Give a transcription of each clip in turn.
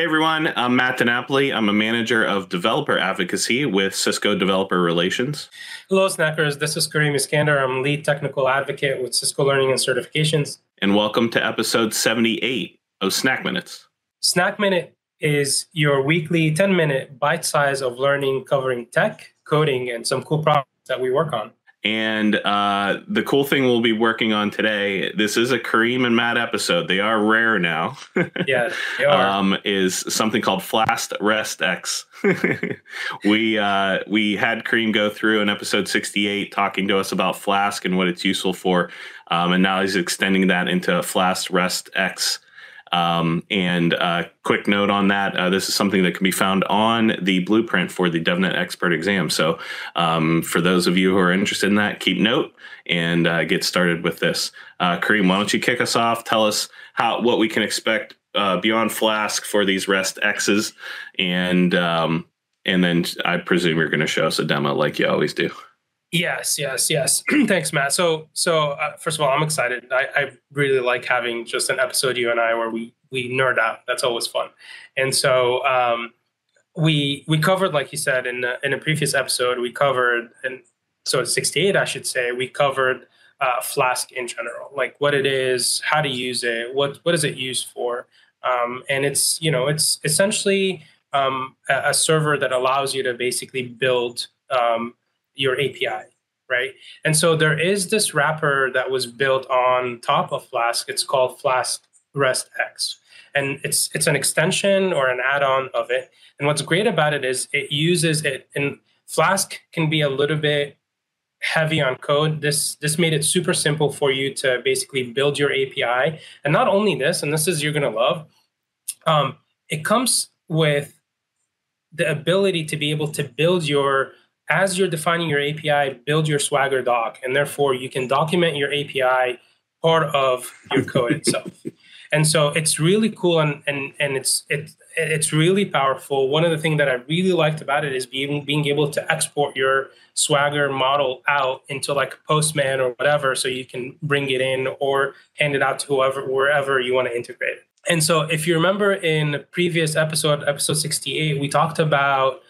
Hey everyone, I'm Matt DiNapoli. I'm a manager of developer advocacy with Cisco Developer Relations. Hello, Snackers. This is Kareem Iskander. I'm lead technical advocate with Cisco Learning Certifications. And welcome to episode 78 of Snack Minutes. Snack Minute is your weekly 10-minute bite size of learning covering tech, coding, and some cool projects that we work on. And the cool thing we'll be working on today, this is a Kareem and Matt episode. They are rare now. Yeah, they are. Is something called Flask-RESTX. We had Kareem go through in episode 68 talking to us about Flask and what it's useful for. And now he's extending that into Flask-RESTX. Quick note on that, this is something that can be found on the blueprint for the DevNet Expert exam. So for those of you who are interested in that, keep note and get started with this. Kareem, why don't you kick us off? Tell us what we can expect beyond Flask for these REST X's. And then I presume you're going to show us a demo like you always do. Yes. Thanks, Matt. So first of all, I'm excited. I really like having just an episode, you and I, where we nerd out. That's always fun. And so we covered, like you said, in a previous episode, we covered, and so it's 68, I should say, we covered Flask in general, like what it is, how to use it, what is it used for, and it's essentially a server that allows you to basically build your API, right? And so there is this wrapper that was built on top of Flask. It's called Flask-RESTX. And it's an extension or an add-on of it. And what's great about it is it uses it, and Flask can be a little bit heavy on code. This made it super simple for you to basically build your API. And not only this, and this is you're gonna love, it comes with the ability to be able to build as you're defining your API, build your Swagger doc, and therefore you can document your API part of your code itself. And so it's really cool and it's really powerful. One of the things that I really liked about it is being able to export your Swagger model out into like Postman or whatever, so you can bring it in or hand it out to wherever you want to integrate it. And so if you remember in the previous episode 68, we talked about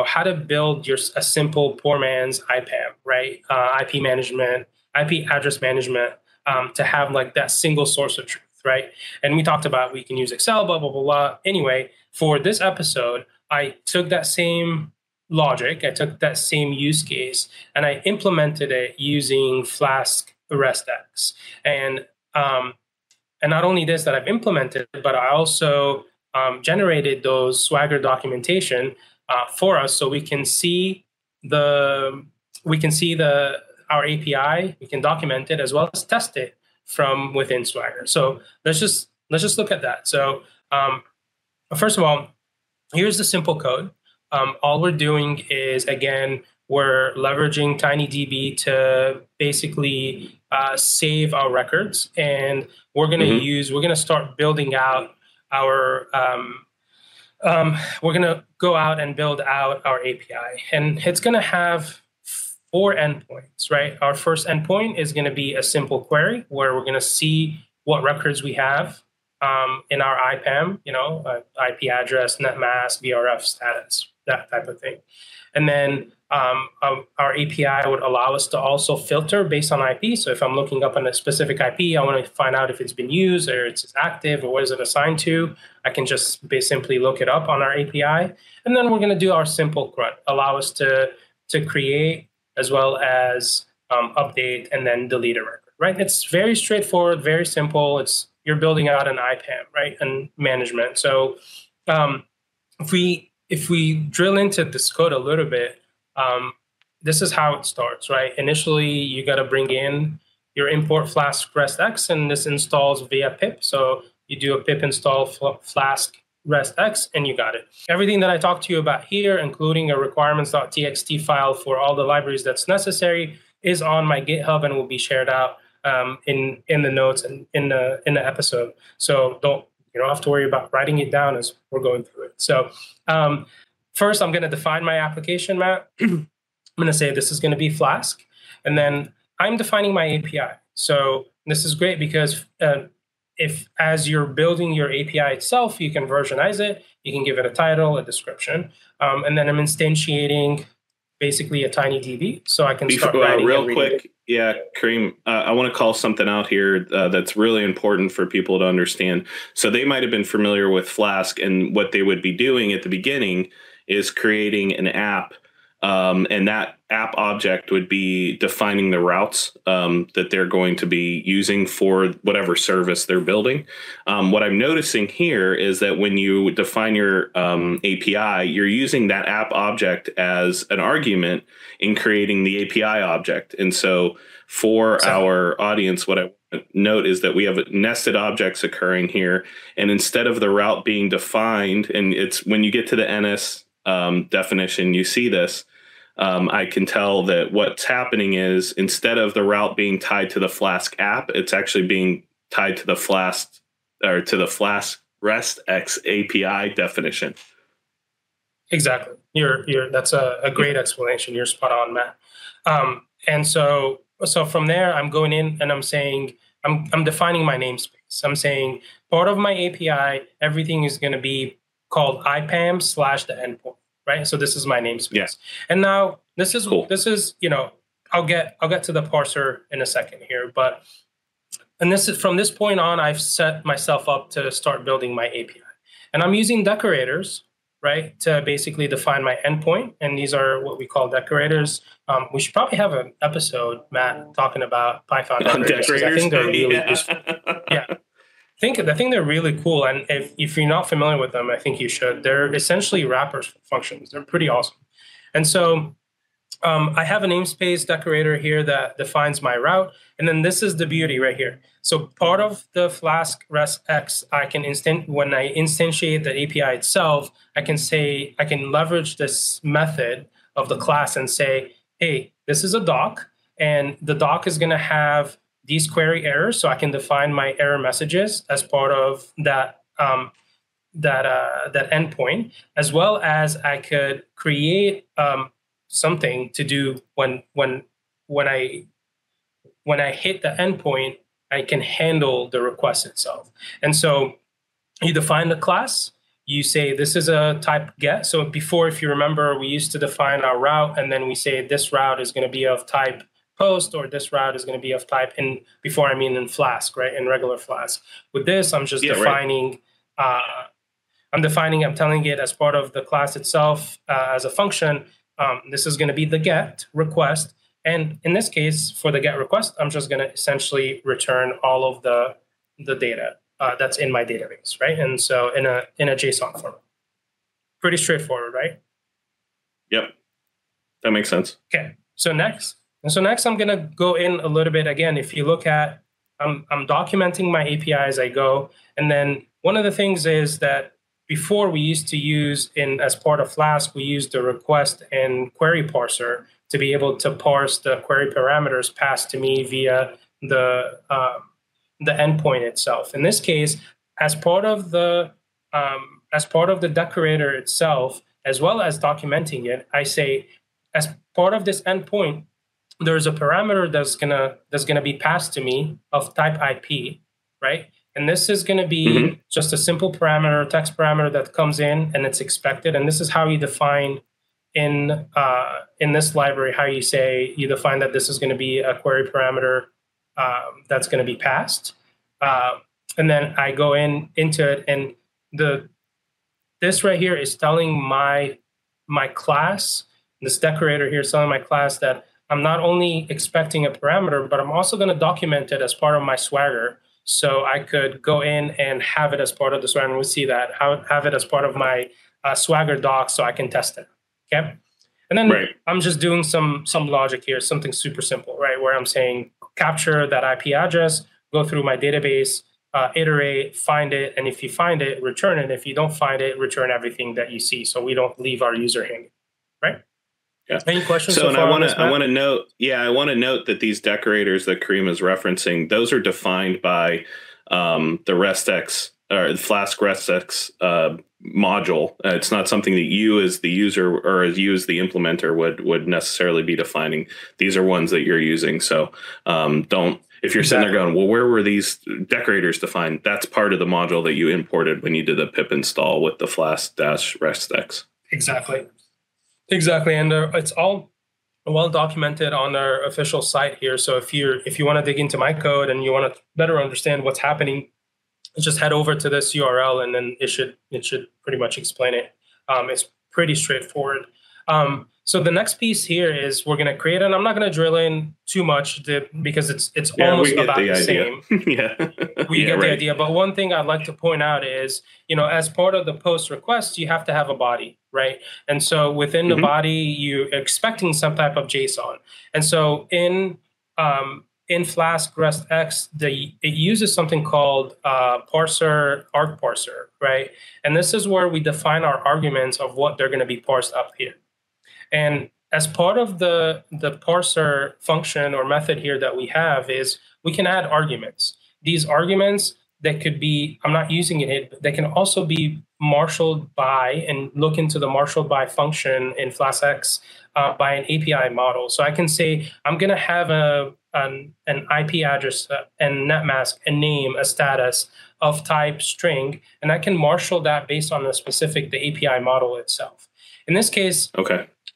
how to build a simple poor man's IPAM, right? IP management, IP address management, to have like that single source of truth, right? And we talked about we can use Excel, blah, blah, blah, blah. Anyway, for this episode, I took that same logic, I took that same use case, and I implemented it using Flask-RESTX. And not only this that I've implemented, but I also generated those Swagger documentation for us, so we can see our API, we can document it as well as test it from within Swagger. So let's just look at that. So first of all, here's the simple code. All we're doing is, again, we're leveraging TinyDB to basically save our records, and we're gonna start building out our we're going to go out and build out our API. And it's going to have 4 endpoints, right? Our first endpoint is going to be a simple query where we're going to see what records we have in our IPAM, IP address, netmask, VRF status, that type of thing. And then our API would allow us to also filter based on IP. So if I'm looking up on a specific IP, I want to find out if it's been used or it's active or what is it assigned to. I can just simply look it up on our API. And then we're going to do our simple CRUD, allow us to create as well as update and then delete a record, right? It's very straightforward, very simple. You're building out an IPAM, right, and management. So if we drill into this code a little bit, this is how it starts, right? Initially, you got to bring in your import Flask-RESTX, and this installs via pip. So you do a pip install Flask-RESTX, and you got it. Everything that I talked to you about here, including a requirements.txt file for all the libraries that's necessary, is on my GitHub and will be shared out in the notes and in the episode. So you don't have to worry about writing it down as we're going through it. So first, I'm going to define my application, Matt. I'm going to say this is going to be Flask, and then I'm defining my API. So this is great because if as you're building your API itself, you can versionize it, you can give it a title, a description, and then I'm instantiating basically a tiny DB, so I can start writing real and reading quick. it. Yeah, Kareem, I want to call something out here that's really important for people to understand. So they might have been familiar with Flask, and what they would be doing at the beginning is creating an app, and that app object would be defining the routes that they're going to be using for whatever service they're building. What I'm noticing here is that when you define your API, you're using that app object as an argument in creating the API object. And so for our audience, what I note is that we have nested objects occurring here. And instead of the route being defined, and it's when you get to the NS definition, you see this. I can tell that what's happening is instead of the route being tied to the Flask app, it's actually being tied to the Flask or to the Flask-RESTX API definition. Exactly. That's a great explanation. You're spot on, Matt. And so from there, I'm going in and I'm saying, I'm defining my namespace. I'm saying part of my API, everything is going to be called IPAM / the endpoint, right? So this is my namespace. Yeah. And now this is cool. I'll get to the parser in a second here, and this is from this point on, I've set myself up to start building my API, and I'm using decorators, right, to basically define my endpoint. And these are what we call decorators. We should probably have an episode, Matt, talking about Python decorators. I think they're really useful. Yeah. I think they're really cool. And if you're not familiar with them, I think you should. They're essentially wrappers functions. They're pretty awesome. And so I have a namespace decorator here that defines my route. And then this is the beauty right here. So part of the Flask-RESTX, when I instantiate the API itself, I can leverage this method of the class and say, hey, this is a doc, and the doc is going to have these query errors. So I can define my error messages as part of that endpoint, as well as I could create something to do when I hit the endpoint, I can handle the request itself. And so you define the class, you say this is a type get. So before, if you remember, we used to define our route, and then we say this route is going to be of type post, or this route is going to be of type in Flask, right? In regular Flask. With this, I'm just defining, right. I'm telling it as part of the class itself as a function. This is going to be the get request. And in this case, for the get request, I'm just going to essentially return all of the data that's in my database, right? And so in a JSON format. Pretty straightforward, right? Yep. That makes sense. Okay. So next I'm going to go in a little bit. Again, if you look at, I'm documenting my API as I go. And then one of the things is that before we used to use as part of Flask, we used the request and query parser to be able to parse the query parameters passed to me via the endpoint itself. In this case, as part of the decorator itself, as well as documenting it, I say, as part of this endpoint, there's a parameter that's gonna be passed to me of type IP, right? And this is going to be just a simple parameter, text parameter that comes in and it's expected. And this is how you define in this library, how you define that this is going to be a query parameter that's going to be passed. And then I go into it, and this right here is telling my class, this decorator here is telling my class that I'm not only expecting a parameter, but I'm also going to document it as part of my Swagger. So I could go in and have it as part of the Swagger, and we'll see that, have it as part of my Swagger doc so I can test it, okay? And then I'm just doing some logic here, something super simple, right? Where I'm saying capture that IP address, go through my database, iterate, find it, and if you find it, return it. If you don't find it, return everything that you see so we don't leave our user hanging, right? Yeah. Any questions? So, and I want to note that these decorators that Kareem is referencing, those are defined by the RESTX or the Flask-RESTX module. It's not something that you as the user or as you as the implementer would necessarily be defining. These are ones that you're using. So don't if you're sitting there going, well, where were these decorators defined? That's part of the module that you imported when you did the pip install with the Flask-RESTX. Exactly. And it's all well documented on our official site here. So if you want to dig into my code and you want to better understand what's happening, just head over to this URL, and then it should pretty much explain it. It's pretty straightforward. So the next piece here is we're going to create, and I'm not going to drill in too much because it's almost about the same. Yeah, we get the idea. But one thing I'd like to point out is, as part of the post request, you have to have a body, right? And so within the body, you're expecting some type of JSON. And so in Flask-RESTX, it uses something called arg parser, right? And this is where we define our arguments of what they're going to be parsed up here. And as part of the parser function or method here that we have is we can add arguments. These arguments that could be, I'm not using it, but they can also be marshaled by, and look into the marshaled by function in Flask-X by an API model. So I can say, I'm going to have an IP address and net mask, a name, a status of type string, and I can marshal that based on the API model itself. In this case,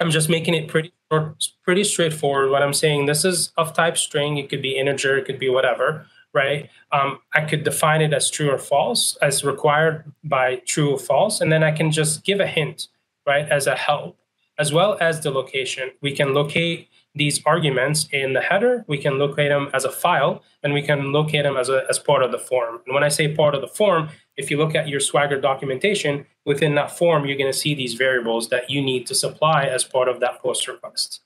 I'm just making it pretty straightforward. What I'm saying, this is of type string. It could be integer, it could be whatever, right? I could define it as true or false, as required by true or false, and then I can just give a hint, right, as a help, as well as the location. We can locate these arguments in the header. We can locate them as a file, and we can locate them as part of the form. And when I say part of the form, if you look at your Swagger documentation, within that form, you're going to see these variables that you need to supply as part of that post request.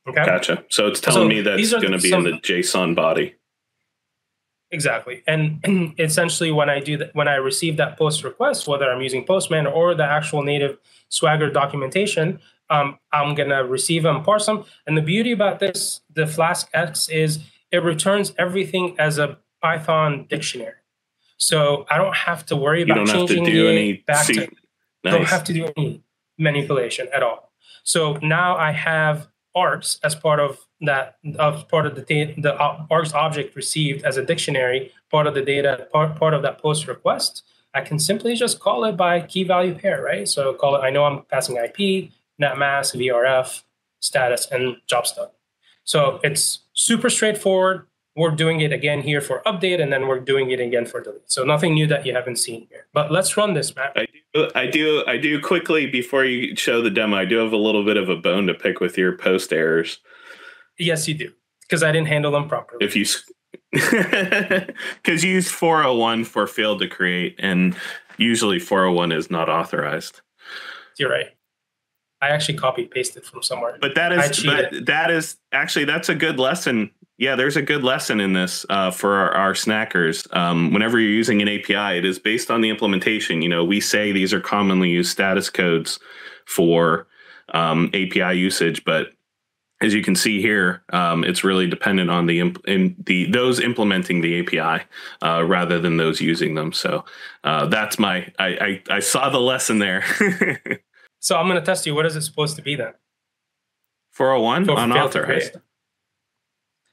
Okay. Gotcha. So it's telling me that's going to be in the JSON body. Exactly. And essentially, when I receive that post request, whether I'm using Postman or the actual native Swagger documentation, I'm going to receive them, parse them. And the beauty about this, the Flask-X, is it returns everything as a Python dictionary. So I don't have to worry about changing it back to. I don't have to do any manipulation at all. So now I have args as part of that, part of the args object received as a dictionary, part of the data, part of that post request. I can simply just call it by key value pair, right? So call it, I know I'm passing IP, net mask, VRF, status, and job stub. So it's super straightforward. We're doing it again here for update, and then we're doing it again for delete. So nothing new that you haven't seen here. But let's run this, Matt. I do quickly, before you show the demo, I do have a little bit of a bone to pick with your post errors. Yes, you do, because I didn't handle them properly. If you, because you use 401 for failed to create, and usually 401 is not authorized. You're right. I actually copy pasted from somewhere. But that is actually, that's a good lesson. Yeah, there's a good lesson in this for our snackers. Whenever you're using an API, it is based on the implementation. We say these are commonly used status codes for API usage, but as you can see here, it's really dependent on those implementing the API rather than those using them. So that's I saw the lesson there. So I'm going to test you. What is it supposed to be then? 401 unauthorized.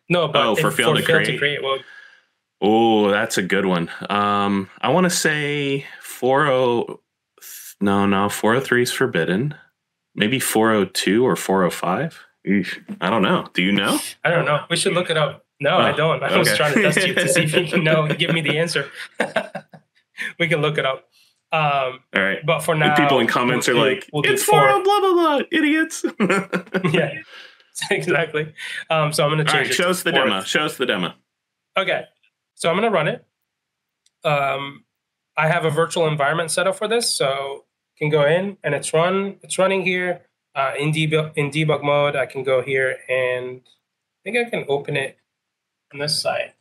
No, but for failed to create. Oh, that's a good one. I want to say 403 is forbidden. Maybe 402 or 405. I don't know. Do you know? I don't know. We should look it up. No, I don't. I was trying to test you to see if you can know. Give me the answer. We can look it up. All right. But for now, people in comments are like, it's 4 blah, blah, blah, idiots. Yeah, exactly. So I'm going to change it. All right, show us the demo. Show us the demo. Okay. So I'm going to run it. I have a virtual environment set up for this. So I can go in and it's running here in debug mode. I can go here and I think I can open it on this side.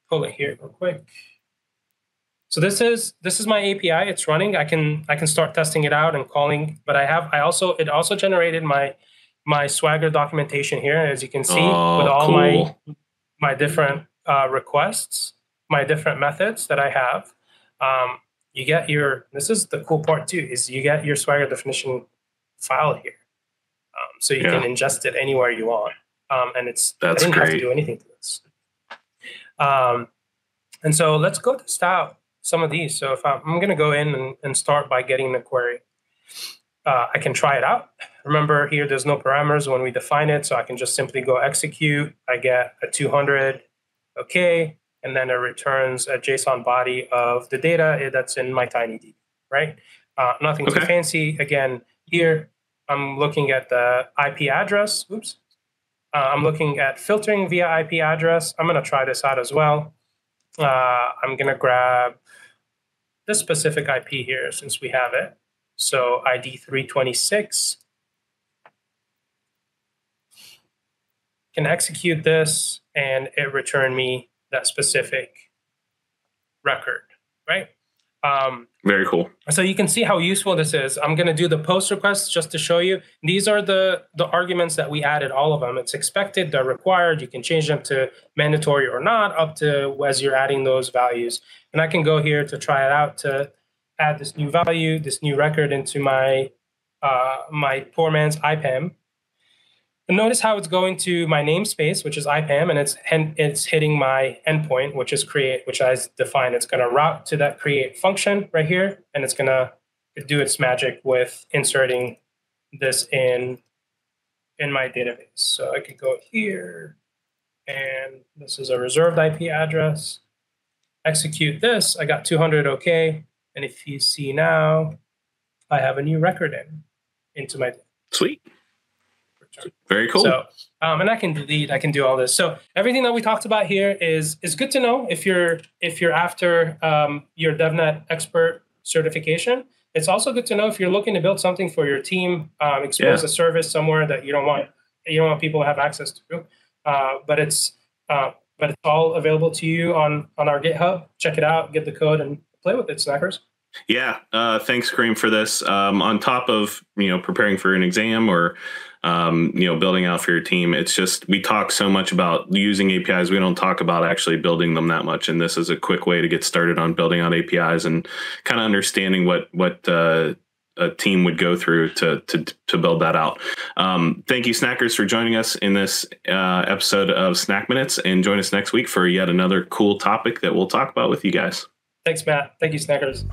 Pull it here real quick. So this is my API. It's running. I can start testing it out and calling. But it also generated my Swagger documentation here, as you can see, with all my different requests, my different methods that I have. You get this is the cool part too, is you get your Swagger definition file here, so you can ingest it anywhere you want. And I That's didn't have to great. do anything to this. And so let's go test out some of these. So if I'm going to go in and start by getting the query. I can try it out. Remember here, there's no parameters when we define it, so I can just simply go execute. I get a 200, okay, and then it returns a JSON body of the data that's in my TinyDB, right? Nothing too fancy. Again, here I'm looking at the IP address. Oops. I'm looking at filtering via IP address. I'm going to try this out as well. I'm going to grab this specific IP here since we have it. So ID 326. Can execute this and it returned me that specific record, right? Very cool. So you can see how useful this is. I'm going to do the post requests just to show you. These are the arguments that we added, all of them. It's expected, they're required. You can change them to mandatory or not, up to as you're adding those values. And I can go here to try it out to add this new value, this new record into my my poor man's IPAM. And notice how it's going to my namespace, which is IPAM, and it's hitting my endpoint, which is create, which I define. It's going to route to that create function right here, and it's going to do its magic with inserting this in my database. So I could go here, and this is a reserved IP address. Execute this. I got 200 OK. And if you see now, I have a new record into my Sweet. Very cool. So, and I can delete, I can do all this. So everything that we talked about here is good to know if you're after your DevNet expert certification. It's also good to know if you're looking to build something for your team, expose a service somewhere that you don't want people to have access to. But it's all available to you on our GitHub. Check it out, get the code, and play with it, Snackers. Yeah, thanks, Kareem, for this. On top of preparing for an exam or building out for your team, it's just we talk so much about using APIs. We don't talk about actually building them that much, and this is a quick way to get started on building out APIs and kind of understanding what a team would go through to build that out. Thank you, Snackers, for joining us in this episode of Snack Minutes, and join us next week for yet another cool topic that we'll talk about with you guys. Thanks, Matt. Thank you, Snackers.